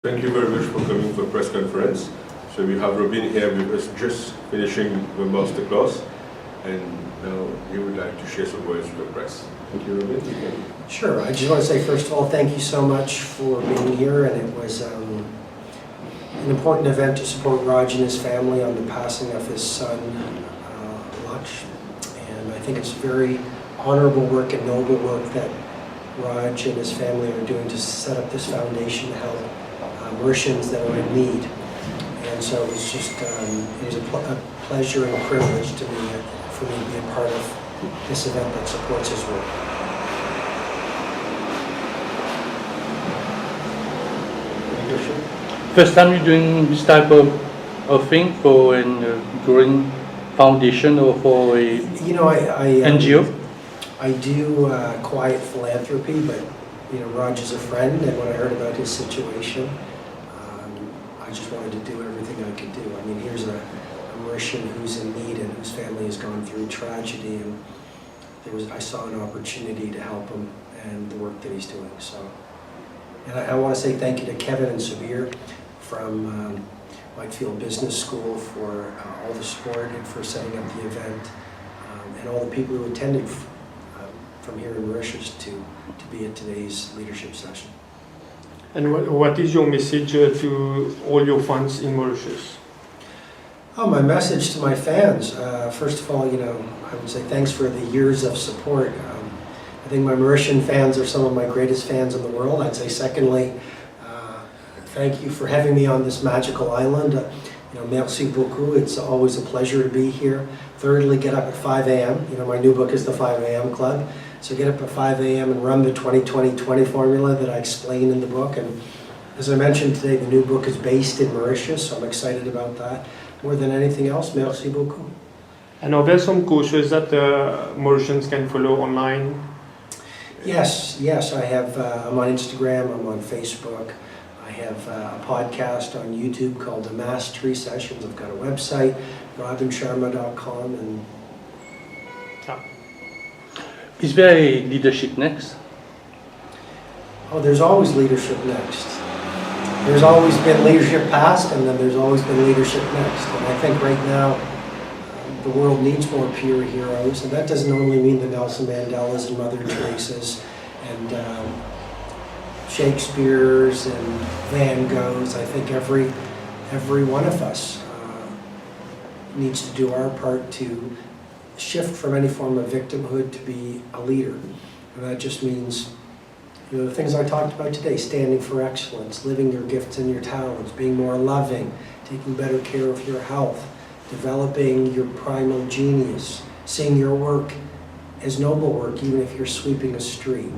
Thank you very much for coming for press conference. So we have Robin here with us, just finishing the masterclass, and now he would like to share some words with the press. Thank you, Robin. Sure. I just want to say, first of all, thank you so much for being here, and it was an important event to support Raj and his family on the passing of his son, Laksh. And I think it's very honorable work and noble work that Raj and his family are doing to set up this foundation to help Mauritians that are in need. And so it was just it was a pleasure and a privilege to me for me to be a part of this event that supports his work. First time you're doing this type of thing for a growing foundation or for a NGO? I do quiet philanthropy, but Raj is a friend, and when I heard about his situation, I just wanted to do everything I could do. I mean, here's a Mauritian who's in need and whose family has gone through tragedy, and I saw an opportunity to help him and the work that he's doing. So, and I want to say thank you to Kevin and Sabir from Whitefield Business School for all the support and for setting up the event, and all the people who attended from here in Mauritius to be at today's leadership session. And what is your message to all your fans in Mauritius? Oh, my message to my fans. First of all, I would say thanks for the years of support. I think my Mauritian fans are some of my greatest fans in the world. I'd say secondly, thank you for having me on this magical island. Merci beaucoup. It's always a pleasure to be here. Thirdly, get up at 5 a.m. My new book is the 5 a.m. Club. So get up at 5 a.m. and run the 20-20-20 formula that I explain in the book. And as I mentioned today, the new book is based in Mauritius, so I'm excited about that. More than anything else, merci beaucoup. And are there some courses that Mauritians can follow online? Yes, I have. I'm on Instagram, I'm on Facebook. I have a podcast on YouTube called The Mastery Sessions. I've got a website, robinsharma.com, and Is there a leadership next? oh, there's always leadership next. There's always been leadership past, and then there's always been leadership next. And I think right now the world needs more peer heroes, and that doesn't only mean the Nelson Mandelas and Mother Teresa's and Shakespeare's and Van Goghs. I think every one of us needs to do our part to shift from any form of victimhood to be a leader. And that just means, the things I talked about today, standing for excellence, living your gifts and your talents, being more loving, taking better care of your health, developing your primal genius, seeing your work as noble work, even if you're sweeping a street.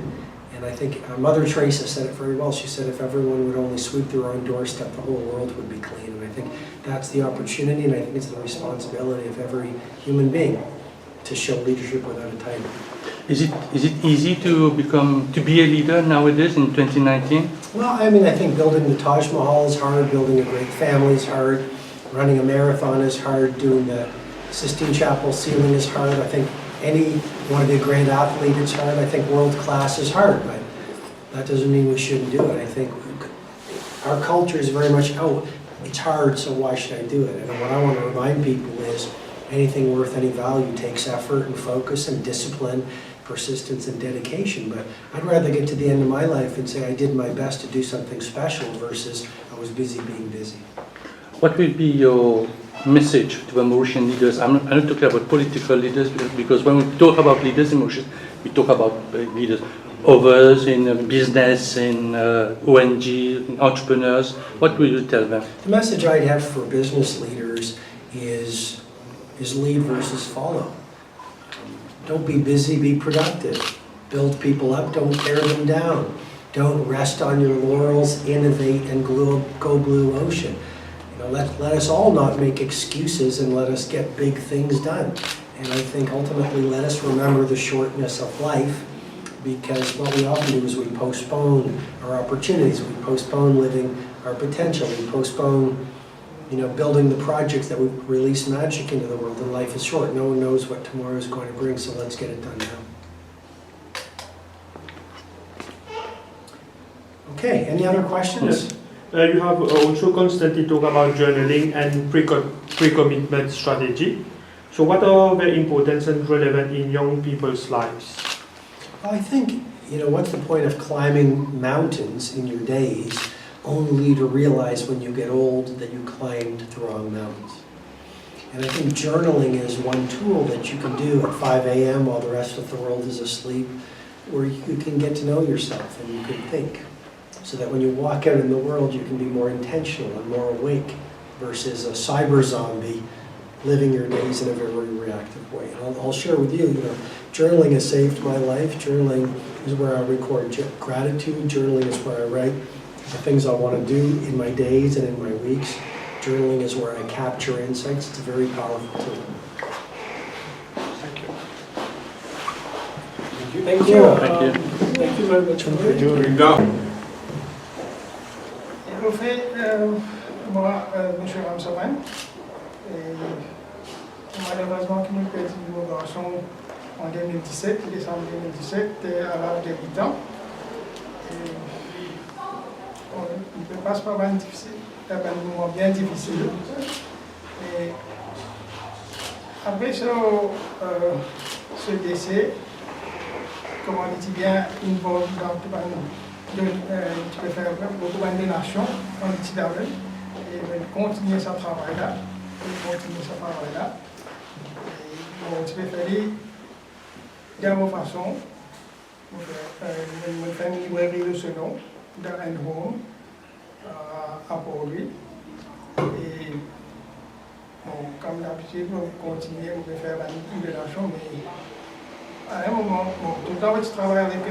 And I think Mother Teresa said it very well. She said if everyone would only sweep their own doorstep, the whole world would be clean. And I think that's the opportunity, and I think it's the responsibility of every human being to show leadership without a title. Is it easy to be a leader nowadays in 2019? Well, I think building the Taj Mahal is hard, building a great family is hard, running a marathon is hard, doing the Sistine Chapel ceiling is hard. I think want to be a great athlete, it's hard. I think world class is hard, but that doesn't mean we shouldn't do it. I think our culture is very much, it's hard, so why should I do it? And what I want to remind people is anything worth any value takes effort and focus and discipline, persistence and dedication. But I'd rather get to the end of my life and say I did my best to do something special versus I was busy being busy. What will be your message to the Mauritian leaders? I'm not talking about political leaders, because when we talk about leaders in Mauritius, we talk about leaders, others in business, in ONG, in entrepreneurs. What will you tell them? The message I'd have for business leaders is lead versus follow. Don't be busy, be productive. Build people up, don't tear them down. Don't rest on your laurels, innovate and go blue ocean. Let us all not make excuses and let us get big things done. And I think ultimately let us remember the shortness of life, because what we often do is we postpone our opportunities, we postpone living our potential, we postpone building the projects that would release magic into the world, and life is short. No one knows what tomorrow is going to bring, so let's get it done now. Okay, any other questions? You have also constantly talked about journaling and pre-commitment strategy. So what are very important and relevant in young people's lives? I think, what's the point of climbing mountains in your days only to realize when you get old that you climbed the wrong mountains? And I think journaling is one tool that you can do at 5 a.m. while the rest of the world is asleep, where you can get to know yourself and you can think, so that when you walk out in the world you can be more intentional and more awake versus a cyber zombie living your days in a very reactive way. And I'll share with you, journaling has saved my life. Journaling is where I record gratitude. Journaling is where I write the things I want to do in my days and in my weeks. Journaling is where I capture insights. It's a very powerful tool. Thank you. Thank you. Thank you. Thank you very much for doing. Au fait, moi, M. Ramsaman, malheureusement, qui nous perdu mon garçon en 2017, décembre 2017, à l'âge de 8 ans. Il peut passer par un moment bien difficile. Et après ce décès, comment on dit bien, il va tu peux faire beaucoup de donations en Italie et continuer ce travail-là. Tu peux faire de la façon, faire une librairie de ce nom dans un home à Port-Louis. Et comme d'habitude, on continue, on peut faire une donation, mais à un moment, tout le temps, je travaille avec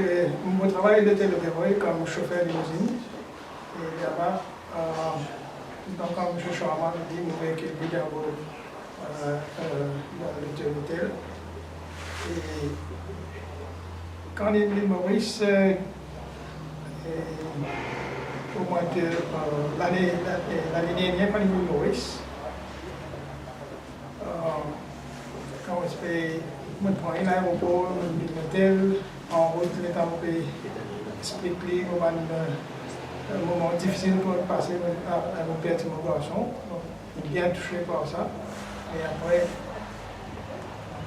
mon travail de télévision comme chauffeur d'usine. Et là-bas, donc comme M. Sharma me dit, nous véhiculons dans le tel. Et quand il est Maurice, au mois de l'année dernière, quand il est Maurice, quand on se fait mon point l'aéroport, l'hôtel, en route, les temps on peut expliquer un moment difficile pour passer à mon père et mon garçon. Il est bien touché par ça. Et après,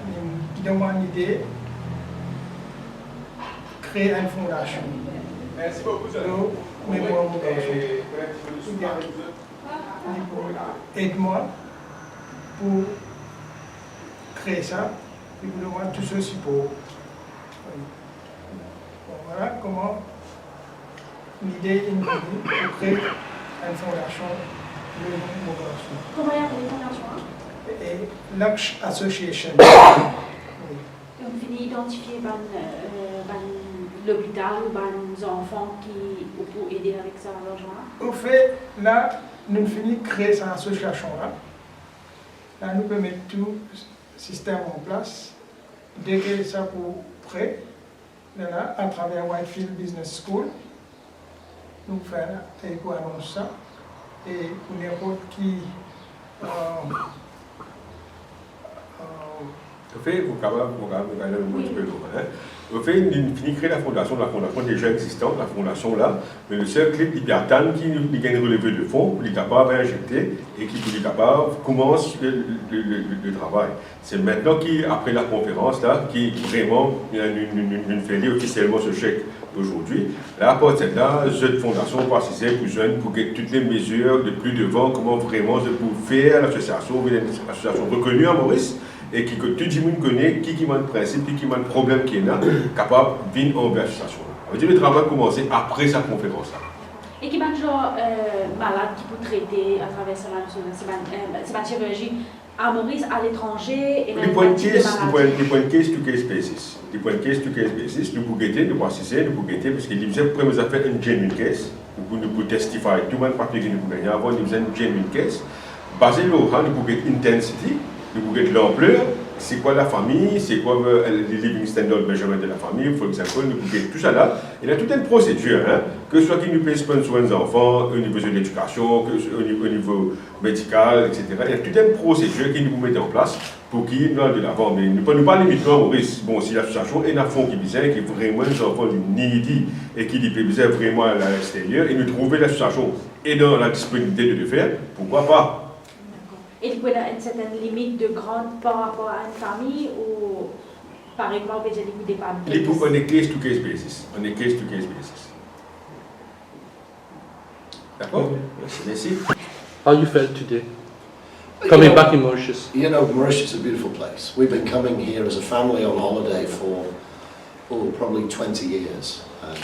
il donne une idée, créer une fondation. Merci beaucoup, Mais moi, mon garçon, aide-moi pour créer ça. Et vous demandez tout ce support. Bon, voilà comment l'idée est venue pour créer une fondation de mon garçon. Comment il y a une fondation? Et Laksh Association. On finit identifier l'hôpital ou les enfants qui pour aider avec ça l'argent. Au fait, là, nous finissons de créer cette association-là. Là, nous pouvons mettre tout le système en place. Dès que ça pour prêt, là, à travers Whitefield Business School, nous faisons et pour annoncer ça. Et pour n'importe qui Au fait, vous finissez de créer la fondation déjà existante, la fondation là, mais le seul clip d'Ibiatan qui gagne relevé de fonds, pour les capables d'injecter et qui pour les capables commence le travail. C'est maintenant après la conférence là, qui vraiment une fait officiellement ce chèque aujourd'hui. Là, à partir de là, cette fondation va assister pour jeunes pour que toutes les mesures de plus devant, comment vraiment je peux faire l'association, une association reconnue à Maurice. Et que tout le monde connaît, qui m'a le principe, qui m'a le problème qui est là, capable de venir en l'association. Ça veut dire que le travail a commencé après sa conférence. Et qui m'a genre malade qui peut traiter à travers sa chirurgie à Maurice, à l'étranger et les points de case to case basis. Les points de case to case basis, nous pouvons guetter, nous pouvons assister, nous pouvons guetter, parce qu'il disait que nous avons fait une genuine case, nous pouvons testifier, tout le monde papier que nous pouvons avant, nous avons une genuine case, basé sur nous pouvons intensity. Nous pouvons l'ampleur c'est quoi la famille, c'est quoi les living standards measurement de la famille, for example, nous pouvons tout ça là. Il y a toute une procédure, hein, que ce soit qui nous peut prendre soin des enfants, au niveau de l'éducation, au niveau médical, etc. Il y a toute une procédure qui nous met en place pour qu'il nous de l'avant. Mais nous ne pouvons pas limiter Maurice. Bon, si l'association est un fond qui disait qui vraiment les enfants du needy et qui disait vraiment à l'extérieur, et nous trouver l'association et dans la disponibilité de le faire, pourquoi pas? Et il y a une certaine limite de grande par rapport à une famille ou, par exemple, j'ai des familles. On est case to case basis. On est case to case basis. D'accord? Merci. How you felt today? Coming back in Mauritius. You know, Mauritius is a beautiful place. We've been coming here as a family on holiday for probably 20 years. And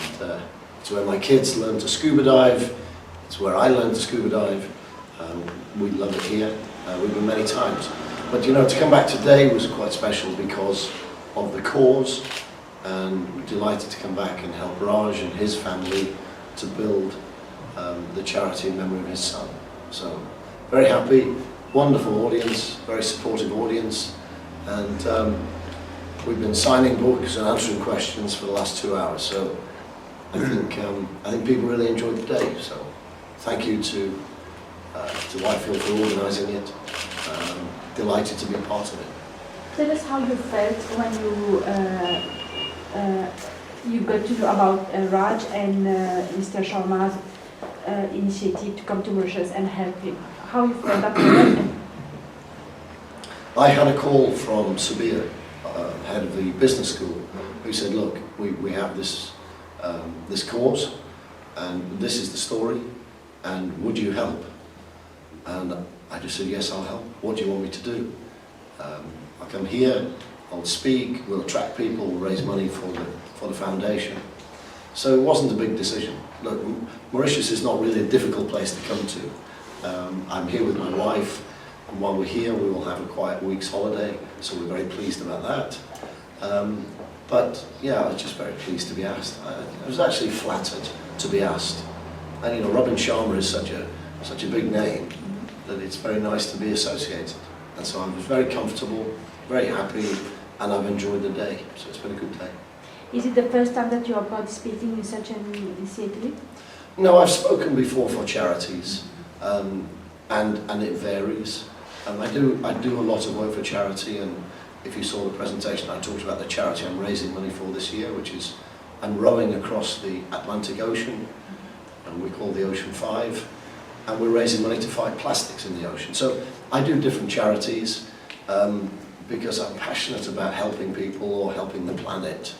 it's where my kids learn to scuba dive. It's where I learned to scuba dive. We love it here. We've been many times. But you know, to come back today was quite special because of the cause. And we're delighted to come back and help Raj and his family to build the charity in memory of his son. So, very happy. Wonderful audience, very supportive audience, and we've been signing books and answering questions for the last 2 hours. So I think people really enjoyed the day. So thank you to Whitefield for organising it. Delighted to be part of it. Tell us how you felt when you got to know about Raj and Mr. Sharma's initiative to come to Mauritius and help him. How you felt after? I had a call from Sabir, head of the business school, who said, look, we have this cause, and this is the story, and would you help? And I just said, yes, I'll help. What do you want me to do? I'll come here, I'll speak, we'll attract people, we'll raise money for the foundation. So it wasn't a big decision. Look, Mauritius is not really a difficult place to come to. I'm here with my wife, and while we're here we will have a quiet week's holiday, so we're very pleased about that. But yeah, I was just very pleased to be asked. I was actually flattered to be asked. And you know, Robin Sharma is such a big name that it's very nice to be associated. And so I was very comfortable, very happy, and I've enjoyed the day, so it's been a good day. Is it the first time that you are participating in such an initiative? No, I've spoken before for charities. And it varies. I do a lot of work for charity, and if you saw the presentation, I talked about the charity I'm raising money for this year, which is I'm rowing across the Atlantic Ocean, and we call the Ocean 5, and we're raising money to fight plastics in the ocean. So I do different charities because I'm passionate about helping people or helping the planet,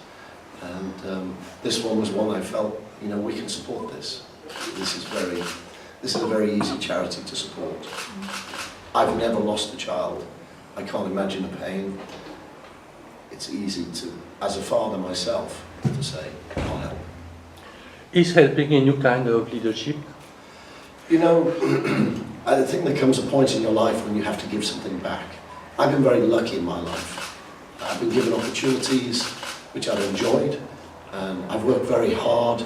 and this one was one I felt, you know, we can support this. This is a very easy charity to support. I've never lost a child. I can't imagine the pain. It's easy to, as a father myself, to say, I'll help. Is helping a new kind of leadership? You know, I think there comes a point in your life when you have to give something back. I've been very lucky in my life. I've been given opportunities which I've enjoyed, and I've worked very hard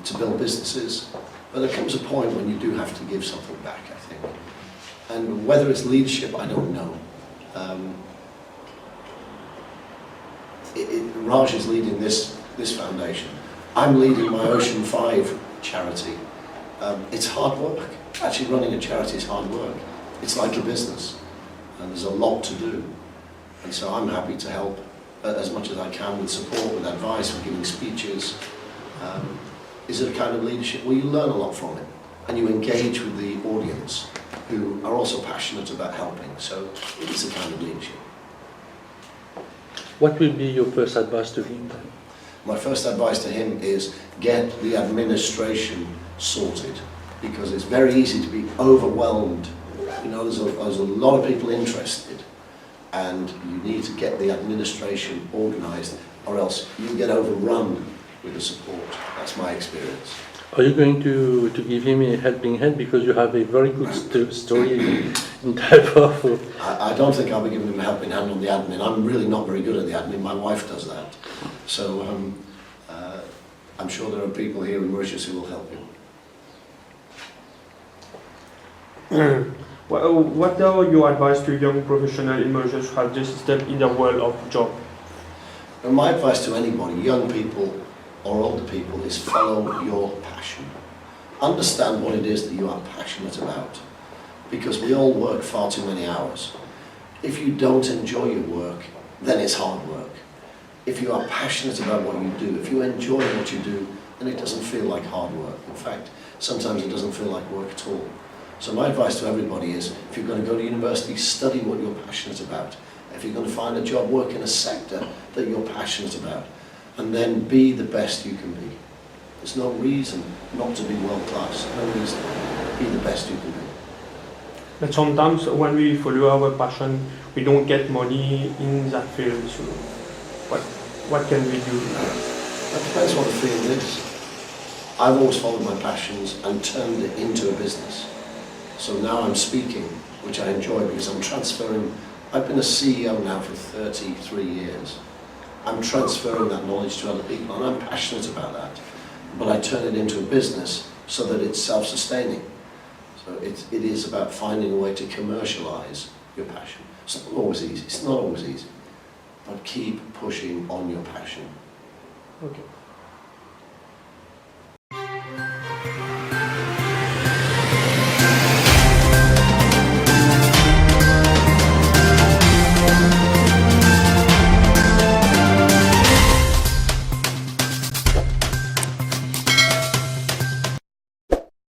to build businesses. But there comes a point when you do have to give something back, I think. And whether it's leadership, I don't know. Raj is leading this foundation. I'm leading my Ocean 5 charity. It's hard work. Actually running a charity is hard work. It's like a business, and there's a lot to do. And so I'm happy to help as much as I can with support, with advice, with giving speeches. Is it a kind of leadership? Well, you learn a lot from it, and you engage with the audience who are also passionate about helping. So it is a kind of leadership. What will be your first advice to him then? My first advice to him is get the administration sorted, because it's very easy to be overwhelmed. You know, there's a lot of people interested, and you need to get the administration organised, or else you get overrun with the support. That's my experience. Are you going to give him a helping hand, because you have a very good story in type of... I don't think I'll be giving him a helping hand on the admin. I'm really not very good at the admin. My wife does that. So I'm sure there are people here in Mauritius who will help him. What are your advice to young professionals in Mauritius who have just stepped in the world of job? And my advice to anybody, young people or older people, is follow your passion. Understand what it is that you are passionate about, because we all work far too many hours. If you don't enjoy your work, then it's hard work. If you are passionate about what you do, if you enjoy what you do, then it doesn't feel like hard work. In fact, sometimes it doesn't feel like work at all. So my advice to everybody is, if you're going to go to university, study what you're passionate about. If you're going to find a job, work in a sector that you're passionate about, and then be the best you can be. There's no reason not to be world class, no reason. Be the best you can be. But sometimes when we follow our passion, we don't get money in that field. So what can we do? That depends what the field is. I've always followed my passions and turned it into a business. So now I'm speaking, which I enjoy because I'm transferring. I've been a CEO now for 33 years. I'm transferring that knowledge to other people, and I'm passionate about that. But I turn it into a business so that it's self-sustaining. So it is about finding a way to commercialize your passion. It's not always easy. It's not always easy. But keep pushing on your passion. Okay.